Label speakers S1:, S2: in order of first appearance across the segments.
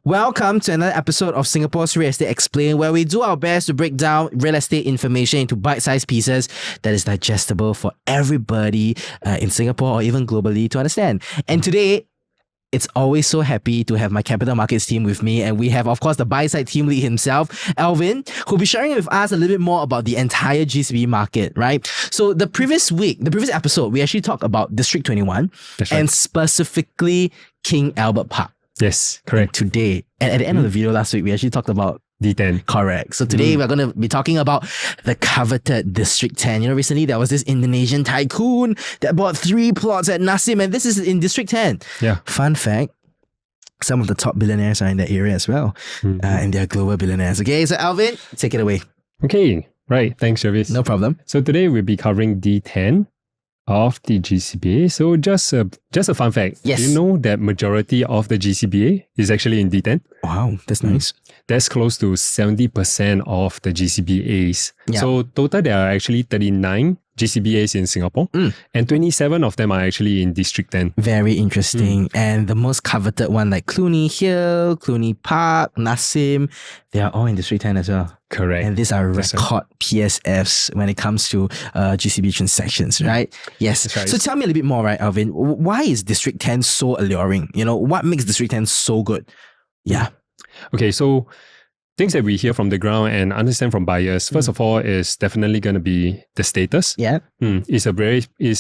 S1: Welcome to another episode of Singapore's Real Estate Explained, where we do our best to break down real estate information into bite-sized pieces that is digestible for everybody in Singapore or even globally to understand. And today, it's always so happy to have my capital markets team with me, and we have, of course, the buy-side team lead himself, Alvin, who'll be sharing with us a little bit more about the entire GCB market, right? So the previous episode, we actually talked about District 21 and specifically King Albert Park.
S2: Yes, correct.
S1: And today, and at the end of the video last week, we actually talked about
S2: D10.
S1: Correct. So today we're going to be talking about the coveted District 10. You know, recently there was this Indonesian tycoon that bought 3 plots at Nassim, and this is in District 10.
S2: Yeah.
S1: Fun fact, some of the top billionaires are in that area as well. And they're global billionaires. Okay, so Alvin, take it away.
S2: Okay, right. Thanks, Jarvis.
S1: No problem.
S2: So today we'll be covering D10 of the GCBA. So just a fun fact.
S1: Yes.
S2: You know that majority of the GCBA is actually in D10?
S1: Wow, that's nice.
S2: That's close to 70% of the GCBAs.
S1: Yeah.
S2: So total there are actually 39 GCBAs in Singapore, and 27 of them are actually in District 10.
S1: Very interesting. And the most coveted one, like Cluny Hill, Cluny Park, Nassim, they are all in District 10 as well.
S2: Correct.
S1: And these are record PSFs when it comes to GCB transactions, right? Yes.
S2: That's right.
S1: So tell me a little bit more, right, Alvin? Why is District 10 so alluring? You know, what makes District 10 so good? Yeah.
S2: Okay, so things that we hear from the ground and understand from buyers, first of all, is definitely going to be the status.
S1: Yeah.
S2: It's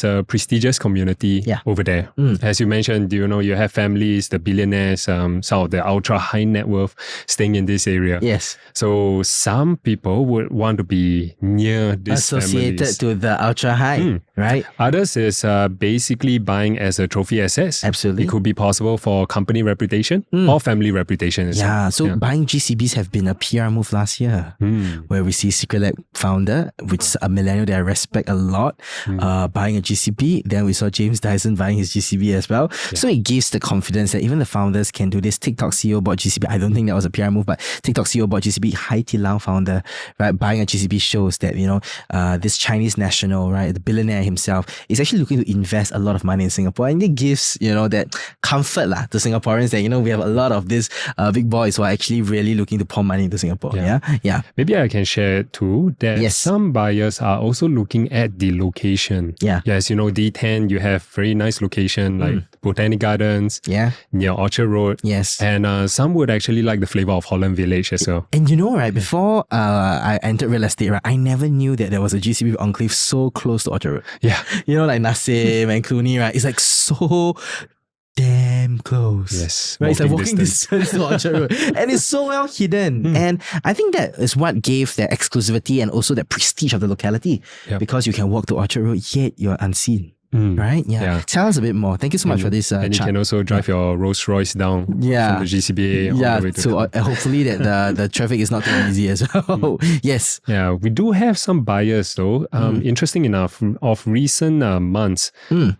S2: a prestigious community over there. As you mentioned, you have families, the billionaires, some of the ultra high net worth staying in this area.
S1: Yes.
S2: So some people would want to be near these
S1: associated
S2: families.
S1: to the ultra high, right?
S2: Others is basically buying as a trophy assets.
S1: Absolutely.
S2: It could be possible for company reputation or family reputation as well.
S1: Yeah, so buying GCBs have been a PR move last year, where we see Secret Lab founder, which is a millennial that I respect a lot, buying a GCB. Then we saw James Dyson buying his GCB as well. Yeah. So it gives the confidence that even the founders can do this. TikTok CEO bought GCB. I don't think that was a PR move, but TikTok CEO bought GCB. Hai Di Lao founder, right, buying a GCB shows that, this Chinese national, right, the billionaire himself is actually looking to invest a lot of money in Singapore. And it gives, that comfort to Singaporeans that, we have a lot of these big boys who are actually really looking to pour money into Singapore. Yeah.
S2: Maybe I can share too that some buyers are also looking at the location.
S1: Yeah.
S2: Yes, D10, you have very nice location like Botanic Gardens, near Orchard Road.
S1: Yes.
S2: And some would actually like the flavor of Holland Village as well.
S1: And right, before I entered real estate, right, I never knew that there was a GCB enclave so close to Orchard Road.
S2: Yeah.
S1: Like Nassim and Cluny, right? It's like so damn close.
S2: Yes.
S1: Right? It's like walking distance to Orchard Road. And it's so well hidden. And I think that is what gave that exclusivity and also that prestige of the locality. Because you can walk to Orchard Road, yet you're unseen. Right? Yeah. Tell us a bit more. Thank you so much for this
S2: and you
S1: chat.
S2: can also drive your Rolls Royce down from the GCBA all the way to
S1: hopefully that the traffic is not too easy as well. Yes.
S2: Yeah, we do have some buyers though, interesting enough, of recent months,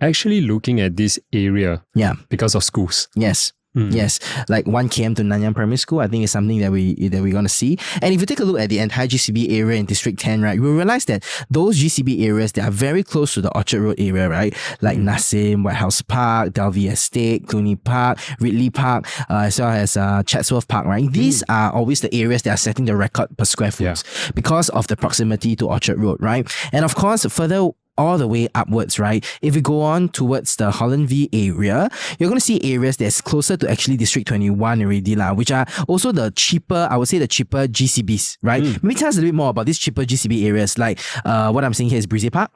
S2: actually looking at this area because of schools.
S1: Yes. Yes, like 1 km to Nanyang Primary School, I think is something that we're going to see. And if you take a look at the entire GCB area in District 10, right, you'll realize that those GCB areas that are very close to the Orchard Road area, right, like Nassim, White House Park, Dalvey Estate, Cluny Park, Ridley Park, as well as Chatsworth Park, right? These are always the areas that are setting the record per square foot because of the proximity to Orchard Road, right? And of course, further all the way upwards, right? If you go on towards the Holland V area, you're going to see areas that's closer to actually District 21 already, which are also the cheaper GCBs, right? Maybe tell us a little bit more about these cheaper GCB areas, like what I'm seeing here is Breezy Park,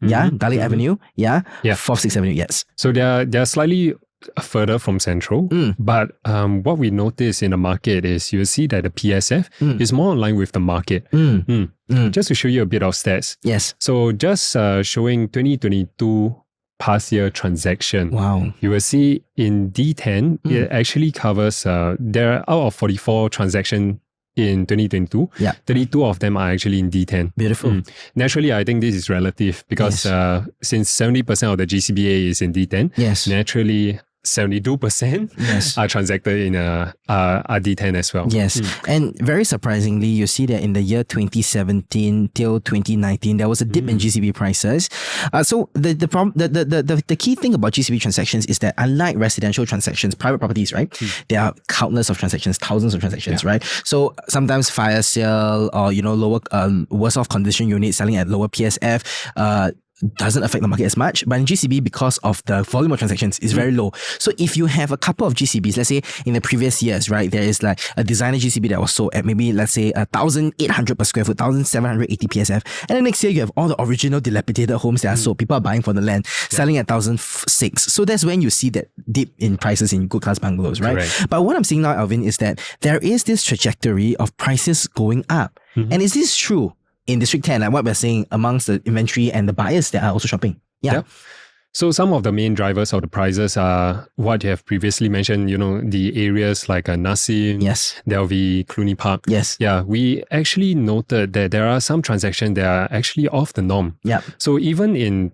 S1: Garlic Avenue, 4th, 6th Avenue, yes.
S2: So they're slightly further from central, but what we notice in the market is you see that the PSF is more in line with the market. Just to show you a bit of stats.
S1: Yes.
S2: So just showing 2022 past year transaction.
S1: Wow.
S2: You will see in D10, it actually covers, there are out of 44 transactions in 2022, 32 of them are actually in D10.
S1: Beautiful.
S2: Naturally, I think this is relative because since 70% of the GCBA is in D10, naturally 72%
S1: Yes.
S2: are transacted in a D10 as well.
S1: Yes. And very surprisingly, you see that in the year 2017 till 2019, there was a dip in GCB prices. So the key thing about GCB transactions is that unlike residential transactions, private properties, right? There are countless of transactions, thousands of transactions, right? So sometimes fire sale or, lower, worse off condition units selling at lower PSF, doesn't affect the market as much, but in GCB, because of the volume of transactions, is very low. So if you have a couple of GCBs, let's say in the previous years, right, there is like a designer GCB that was sold at maybe, let's say, 1,800 per square foot, 1,780 PSF, and then next year you have all the original dilapidated homes that are sold. People are buying for the land, selling at 1,006. So that's when you see that dip in prices in Good Class Bungalows, right?
S2: Correct.
S1: But what I'm seeing now, Alvin, is that there is this trajectory of prices going up. And is this true in District 10, like what we're saying amongst the inventory and the buyers that are also shopping? Yeah.
S2: So some of the main drivers of the prices are what you have previously mentioned, the areas like Nassim, Delvey, Clooney Park.
S1: Yes.
S2: Yeah, we actually noted that there are some transactions that are actually off the norm.
S1: Yeah.
S2: So even in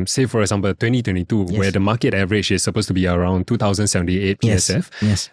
S2: say for example 2022, where the market average is supposed to be around 2,078 PSF.
S1: Yes.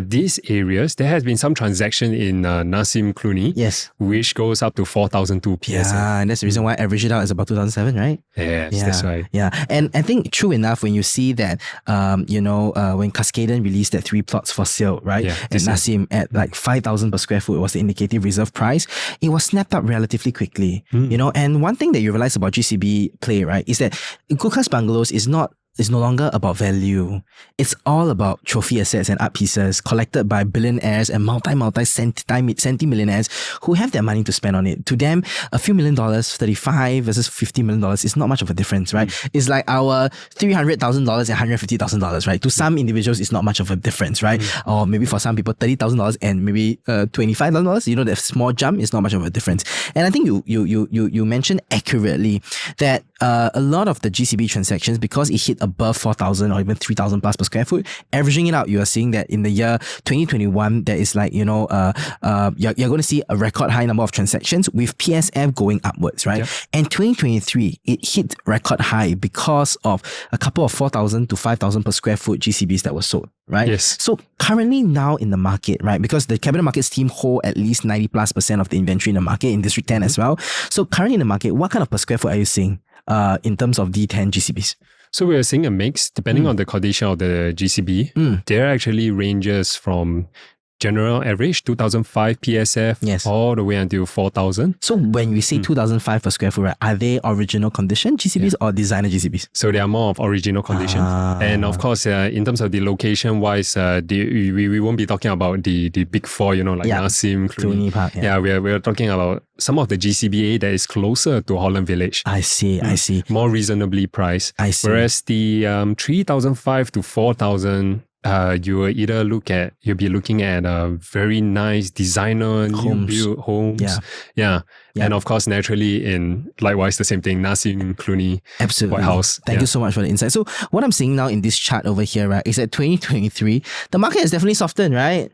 S2: These areas, there has been some transaction in Nassim Clooney, which goes up to 4,002 PSF.
S1: Yeah, and that's the reason why average it out is about 2,007, right?
S2: Yes, that's right.
S1: Yeah, and I think true enough when you see that, when Cascaden released that 3 plots for sale, right?
S2: Yeah,
S1: and Nassim at like 5,000 per square foot was the indicative reserve price. It was snapped up relatively quickly, and one thing that you realize about GCB play, right, is that Good Class Bungalows is no longer about value. It's all about trophy assets and art pieces collected by billionaires and multi-millionaires who have their money to spend on it. To them, a few $1 million, 35 versus $50 million is not much of a difference, right? It's like our $300,000 and $150,000, right? To some individuals, it's not much of a difference, right? Or maybe for some people, $30,000 and maybe $25,000. That small jump is not much of a difference. And I think you mentioned accurately that a lot of the GCB transactions, because it hit above 4,000 or even 3,000 plus per square foot, averaging it out, you are seeing that in the year 2021, there is like, you're going to see a record high number of transactions with PSF going upwards, right? Yep. And 2023, it hit record high because of a couple of 4,000 to 5,000 per square foot GCBs that were sold, right?
S2: Yes.
S1: So currently now in the market, right, because the capital markets team hold at least 90+% of the inventory in the market in District 10 as well. So currently in the market, what kind of per square foot are you seeing in terms of D10 GCBs?
S2: So we are seeing a mix depending on the condition of the GCB. There are actually ranges from general average 2,005 PSF all the way until 4,000.
S1: So when we say 2,005 per square foot, right, are they original condition GCBs or designer GCBs?
S2: So they are more of original condition. And of course, in terms of the location wise, we won't be talking about the big four, like Nassim, Clooney
S1: Park.
S2: We're talking about some of the GCBA that is closer to Holland Village.
S1: I see.
S2: More reasonably priced. I see. Whereas the 3,005 to 4,000, you'll be looking at a very nice designer new build homes. Yeah. And of course, naturally, in likewise the same thing, Nassim Clooney,
S1: absolutely.
S2: White House.
S1: Thank you so much for the insight. So what I'm seeing now in this chart over here, right, is that 2023, the market has definitely softened, right?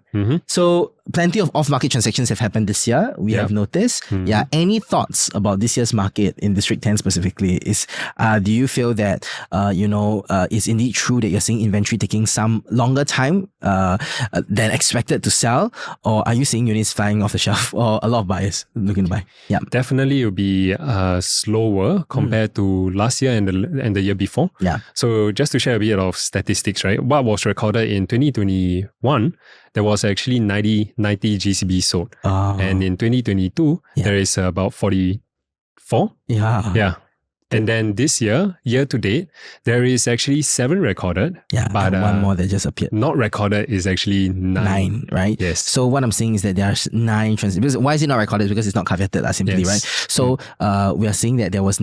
S1: So plenty of off-market transactions have happened this year. We have noticed. Any thoughts about this year's market in District 10 specifically? Do you feel that it's indeed true that you're seeing inventory taking some longer time than expected to sell, or are you seeing units flying off the shelf, or a lot of buyers looking to buy? Yeah,
S2: definitely it'll be slower compared to last year and the year before.
S1: Yeah.
S2: So just to share a bit of statistics, right? What was recorded in 2021, there was actually 90 GCB sold. And in 2022, there is about 44. Yeah. And then this year to date, there is actually 7 recorded.
S1: Yeah, but one more that just appeared.
S2: Not recorded is actually 9.
S1: Right?
S2: Yes.
S1: So what I'm saying is that there are 9 transactions. Why is it not recorded? Because it's not caveated, simply, right? So we are seeing that there was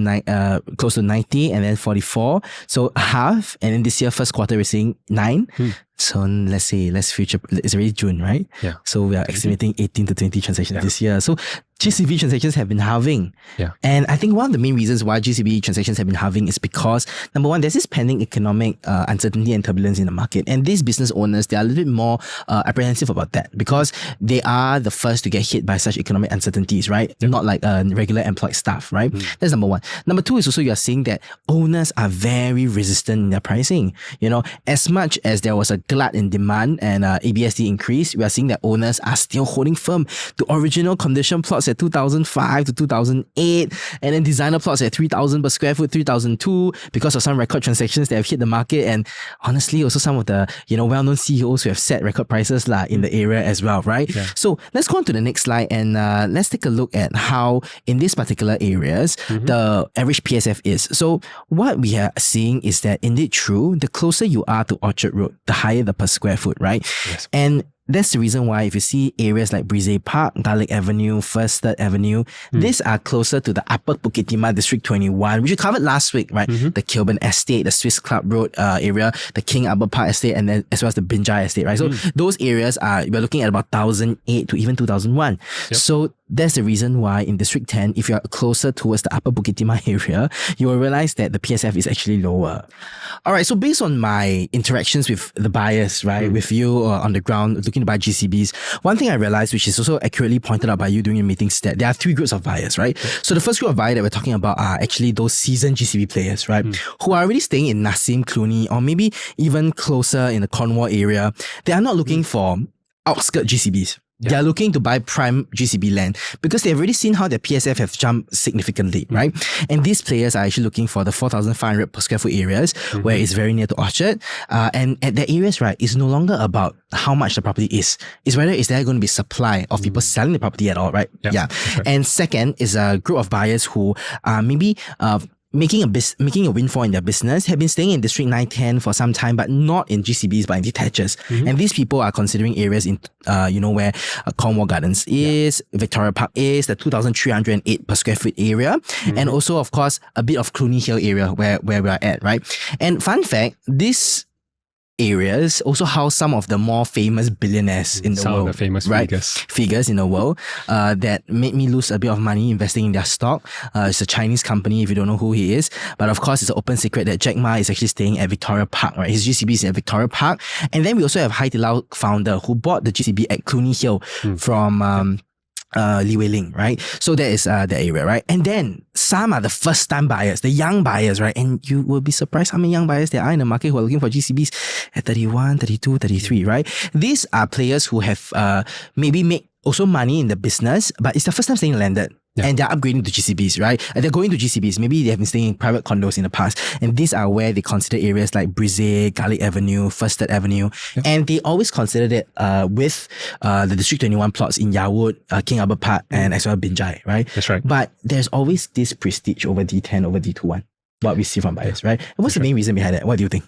S1: close to 90 and then 44. So half. And then this year, first quarter, we're seeing 9. So let's future, it's already June, right?
S2: Yeah.
S1: So we are estimating 18 to 20 transactions this year. So GCB transactions have been halving.
S2: Yeah.
S1: And I think one of the main reasons why GCB transactions have been halving is because, number one, there's this pending economic uncertainty and turbulence in the market. And these business owners, they are a little bit more apprehensive about that because they are the first to get hit by such economic uncertainties, right?
S2: Yep.
S1: Not like regular employed staff, right? That's number one. Number two is also you're seeing that owners are very resistant in their pricing. You know, as much as there was a glut in demand and ABSD increase, we are seeing that owners are still holding firm to original condition plots at 2005 to 2008, and then designer plots at 3,000 per square foot, 3,002 because of some record transactions that have hit the market, and honestly also some of the well-known CEOs who have set record prices in the area as well, right?
S2: Yeah.
S1: So let's go on to the next slide and let's take a look at how in these particular areas the average PSF is. So what we are seeing is that indeed true, the closer you are to Orchard Road, the higher the per square foot, right?
S2: Yes.
S1: And that's the reason why if you see areas like Brizay Park, Garlic Avenue, First Third Avenue, these are closer to the Upper Bukit Timah District 21, which we covered last week, right? The Kilburn Estate, the Swiss Club Road area, the King Albert Park Estate, and then as well as the Binjai Estate, right? So those areas we're looking at about 1,008 to even 2,001.
S2: Yep.
S1: So that's the reason why in District 10, if you're closer towards the Upper Bukit Timah area, you will realize that the PSF is actually lower. All right, so based on my interactions with the buyers, right, with you on the ground looking to buy GCBs, one thing I realized, which is also accurately pointed out by you during your meetings, that there are three groups of buyers, right? So the first group of buyers that we're talking about are actually those seasoned GCB players, right, who are already staying in Nassim, Cluny, or maybe even closer in the Cornwall area. They are not looking for outskirt GCBs. They are looking to buy prime GCB land because they've already seen how their PSF have jumped significantly, right? And these players are actually looking for the 4,500 per square foot areas where it's very near to Orchard. And at the areas, right, it's no longer about how much the property is. It's whether is there going to be supply of people selling the property at all, right? Yeah.
S2: Right.
S1: And second is a group of buyers who are maybe making a windfall in their business, have been staying in District 910 for some time, but not in GCBs, but in detaches. And these people are considering areas in, where Cornwall Gardens is, Victoria Park is, the 2,308 per square foot area, and also, of course, a bit of Cluny Hill area where we're at, right? And fun fact, this areas also house some of the more famous billionaires in the world.
S2: Some of the famous
S1: figures in the world that made me lose a bit of money investing in their stock. It's a Chinese company, if you don't know who he is. But of course, it's an open secret that Jack Ma is actually staying at Victoria Park, right? His GCB is at Victoria Park. And then we also have Hai Di Lao founder who bought the GCB at Cluny Hill from Li Wei Ling, right? So that is the area, right? And then some are the first time buyers, the young buyers, right? And you will be surprised how many young buyers there are in the market who are looking for GCBs at 31, 32, 33, right? These are players who have maybe made also money in the business, but it's the first time staying landed. Yeah. And they're upgrading to GCBs, right? And they're going to GCBs. Maybe they have been staying in private condos in the past. And these are where they consider areas like Brizay, Garlic Avenue, First Third Avenue. Yep. And they always considered it with the District 21 plots in Yarwood, King Albert Park, and as well Binjai, right?
S2: That's right.
S1: But there's always this prestige over D10, over D21, what we see from buyers, right? And what's the main reason behind that? What do you think?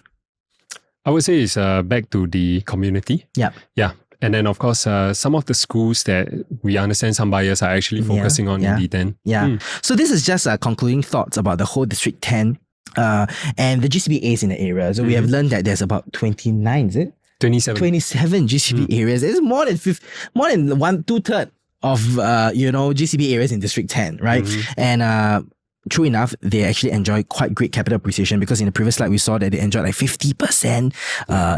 S2: I would say it's back to the community.
S1: Yeah.
S2: Yeah. And then, of course, some of the schools that we understand some buyers are actually focusing on in D10.
S1: Yeah. So this is just concluding thoughts about the whole District 10 and the GCBAs in the area. So we have learned that there's about 29, is it? 27 GCB areas. It's more than 2/3 of GCB areas in District 10, right? And true enough, they actually enjoy quite great capital appreciation because in the previous slide we saw that they enjoyed like 50%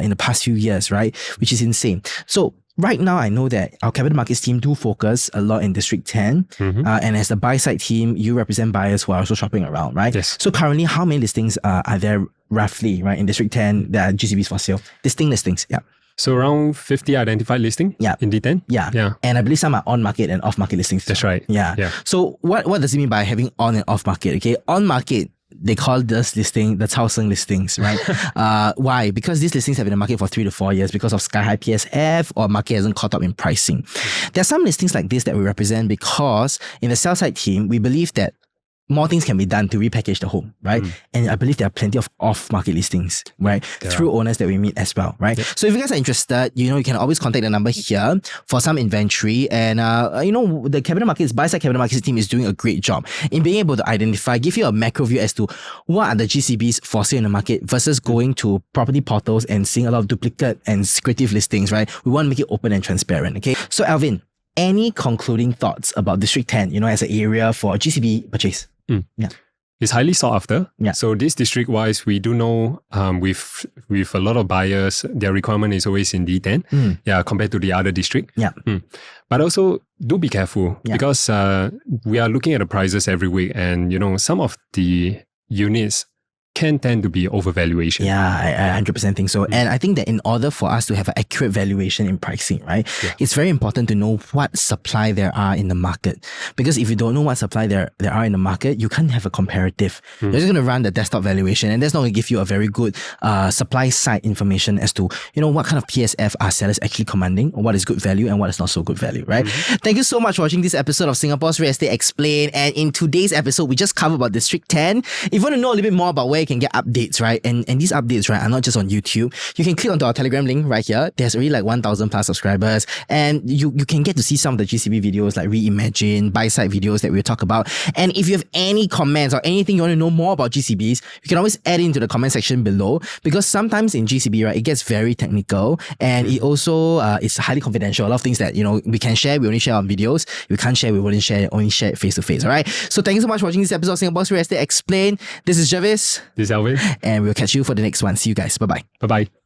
S1: in the past few years, right? Which is insane. So right now, I know that our capital markets team do focus a lot in District 10. And as the buy side team, you represent buyers who are also shopping around, right?
S2: Yes.
S1: So currently, how many listings are there roughly, right, in District 10 that are GCBs for sale? Distinct listings, yeah.
S2: So around 50 identified listing in D10?
S1: Yeah. And I believe some are on-market and off-market listings.
S2: That's right.
S1: Yeah. So what does it mean by having on and off-market? Okay, on-market, they call this listing the Cao Seng listings, right? Why? Because these listings have been in the market for 3 to 4 years because of sky-high PSF or market hasn't caught up in pricing. There are some listings like this that we represent because in the sell-side team, we believe that more things can be done to repackage the home, right? And I believe there are plenty of off-market listings, right? Through owners that we meet as well, right? Yep. So if you guys are interested, you can always contact the number here for some inventory. And, the capital markets, buy-side capital markets team is doing a great job in being able to identify, give you a macro view as to what are the GCBs for sale in the market versus going to property portals and seeing a lot of duplicate and secretive listings, right? We want to make it open and transparent, okay? So Alvin, any concluding thoughts about District 10, as an area for GCB purchase? Yeah.
S2: It's highly sought after.
S1: Yeah.
S2: So this district-wise, we do know with a lot of buyers, their requirement is always in D10, compared to the other district.
S1: Yeah.
S2: But also, do be careful because we are looking at the prices every week, and some of the units can tend to be overvaluation.
S1: Yeah, I 100% think so. And I think that in order for us to have an accurate valuation in pricing, right, it's very important to know what supply there are in the market. Because if you don't know what supply there are in the market, you can't have a comparative. You're just going to run the desktop valuation, and that's not going to give you a very good supply side information as to, what kind of PSF are sellers actually commanding, or what is good value and what is not so good value, right? Thank you so much for watching this episode of Singapore's Real Estate Explained. And in today's episode, we just covered about District 10. If you want to know a little bit more about where you can get updates, right? And these updates, right, are not just on YouTube. You can click onto our Telegram link right here. There's already like 1,000 plus subscribers, and you can get to see some of the GCB videos like Reimagine, buy-side videos that we'll talk about. And if you have any comments or anything you want to know more about GCBs, you can always add into the comment section below, because sometimes in GCB, right, it gets very technical, and it also is highly confidential. A lot of things that, we can share, we only share on videos. We can't share, we wouldn't share, only share it face to face, all right? So thank you so much for watching this episode of Singapore's Real Estate Explained. This is Jarvis.
S2: This is Alvin.
S1: And we'll catch you for the next one. See you guys. Bye-bye.
S2: Bye-bye.